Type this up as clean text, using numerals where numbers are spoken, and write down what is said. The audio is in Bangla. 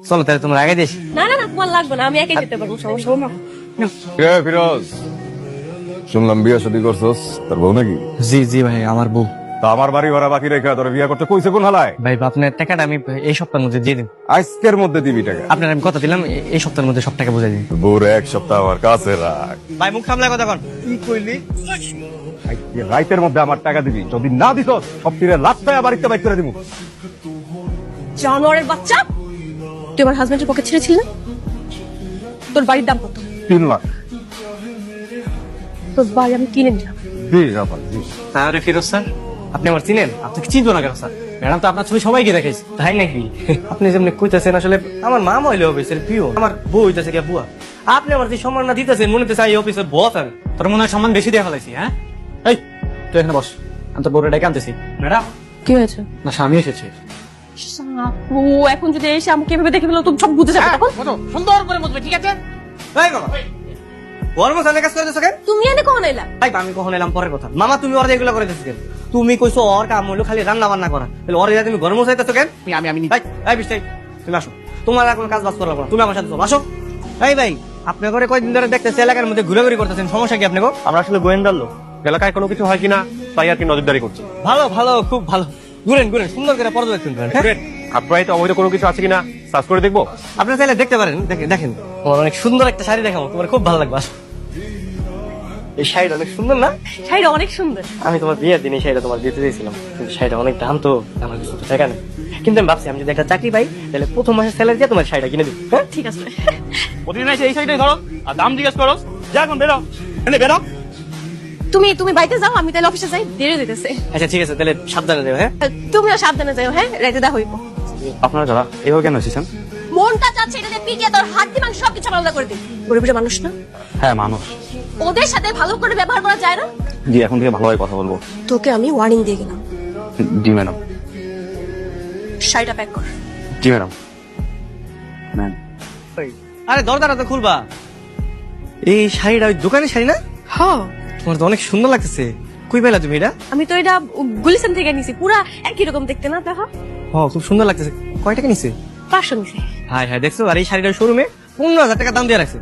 চলো তাহলে তোমরা আগে দিস। না না না, তোমার লাগবে না, আমি একাই যেতে পারবো, সমস্যা হবে না। ফিরোজ, শুনলাম বিয়ে শাদী করছস, তোর বউ নাকি? জি জি ভাই, আমার বউ। তা আমার বাড়ি ভাড়া বাকি রেখে তোর বিয়ে করতে কইছে কোন হালায়? ভাই আপনার টাকাটা আমি এই সপ্তাহের মধ্যে দিয়ে দিন। আজকের মধ্যে দিবি টাকা? আপনার আমি কথা দিলাম এই সপ্তাহের মধ্যে সব টাকা বুঝাই দিন। বউরে এক সপ্তাহ আমার কাছে রাখ। ভাই মুখ সামলায় কথা কন। কি কইলি? রাইতের মধ্যে আমার টাকা দিবি, যদি না দিস সব তীরে লাস্টায় বাড়িতে বাইক করে দিব। জানোয়ারের বাচ্চা, তুই আমার হাজবেন্ডের পকেট ছেড়েছিলি না? তোর বাড়ির দাম কত? 3 লাখ। তোর বাড়ি আমি কিনে নিলাম। আরে ফিরোজ স্যার, আপনি আমার চিনেন? আপনাকে চিনবো না কেন স্যার? ম্যাডাম তো আপনার ছবি সবাইকে দেখাইছে। তাই নাকি? আপনি যেমনি কইতেছেন, আসলে আমার মা মহিলা অফিসের প্রিয়, আমার বউ হইতেছে কি বুয়া। আপনি আমার যে সম্মান না দিতেছেন, মনে হচ্ছে এই অফিসের বস। আমি তোর মনে হয় সম্মান বেশি দেওয়া ফেলাইছি। হ্যাঁ, এই তুই এখানে বস, আমি তোর বউরে ডেকে আনতেছি। ম্যাডাম, কি হয়েছে? না স্বামী এসেছে। আপু এখন যদি এসে আমাকে এভাবে দেখে ফেলো, তুমি সব বুঝে যাবে তখন। সুন্দর করে বুঝবে, ঠিক আছে? এই বাবা, কর্মচারী কাজ করতেছ কেন? তুমি এনে কখন এলা? ভাই আমি কখন এলাম পরের কথা। মামা তুমি ওর এগুলো করে দিচ্ছ কেন? তুমি কইছো ওর কাম হলো খালি রান্না বান্না করা, তাহলে ওর তুমি গরম চাইতেছো কেন? আমি এই বিষ্টাই, তুমি আসো, তোমার আর কোনো কাজ বাজ করা লাগবে না, তুমি আমার সাথে চলো, আসো। এই ভাই, আপনি করে কয়দিন ধরে দেখতেছি এলাকার মধ্যে ঘুরাঘুরি করতেছেন, সমস্যা কি আপনাকে? আমরা আসলে গোয়েন্দার লোক, এলাকায় কোনো কিছু হয় কিনা তাই আর কি নজরদারি করছি। ভালো ভালো, খুব ভালো। ঘুরেন ঘুরেন, সুন্দর করে পর্যবেক্ষণ করেন। হ্যাঁ? আপনার তো অবৈধ কোনো কিছু আছে কিনা সার্চ করে দেখবো। আপনি চাইলে দেখতে পারেন। দেখেন দেখেন, তোমার অনেক সুন্দর একটা শাড়ি দেখাবো, তোমার খুব ভালো লাগবে। আসো। এই শাড়িটা অনেক সুন্দর না? শাড়িটা অনেক সুন্দর। আমি তোমার বিয়ের দিন এই শাড়িটা তোমার দিতে দিয়েছিলাম, কিন্তু শাড়িটা অনেক দাম তো, আমার কিছু তো টাকা নেই। কিন্তু আমি ভাবছি আমি যদি একটা চাকরি পাই, তাহলে প্রথম মাসের স্যালারি দিয়ে তোমার শাড়িটা কিনে দিবো। হ্যাঁ, ঠিক আছে। প্রতিদিন এসে এই সাইডে ধরো আর দাম জিজ্ঞেস করো। যা এখন বেরো, এনে বেরো। তুমি তুমি বাড়িতে যাও, আমি তাহলে অফিসে যাই, দেরি হইতেছে। আচ্ছা ঠিক আছে, তাহলে সাবধানে দেবো। হ্যাঁ, তুমিও সাবধানে যাও, হ্যাঁ, রাইতে দা হইব। আপনারা যারা এভাবে কেন এসেছেন? মনটা চাচ্ছে এটা দিয়ে পিটিয়ে তোর হাত দিয়ে মাংস সবকিছু আলাদা করে দিই। গরিবের মানুষ না, হ্যাঁ মানুষ। ওদের সাথে ভালো করে ব্যবহার করা যায় না? জি, এখন থেকে ভালোভাবে কথা বলবো। তোকে আমি ওয়ার্নিং দিয়ে গেলাম। জি ম্যাডাম। শাড়িটা প্যাক কর। জি ম্যাডাম। ম্যাম, আরে দরজাটা তো খুলবা। এই শাড়িটা ওই দোকানের শাড়ি না? হ্যাঁ, তোমার তো অনেক সুন্দর লাগতেছে। কই পেলা তুমি এটা? আমি তো এটা গুলিস্তান থেকে নিছি, পুরা একই রকম দেখতে না, দেখো। ও খুব সুন্দর লাগতেছে। কয় টাকা নিছে? 500 নিছি। হাই হাই, দেখছো? আর এই শাড়িটার শোরুমে 15,000 টাকা দাম দিয়ে রাখছে।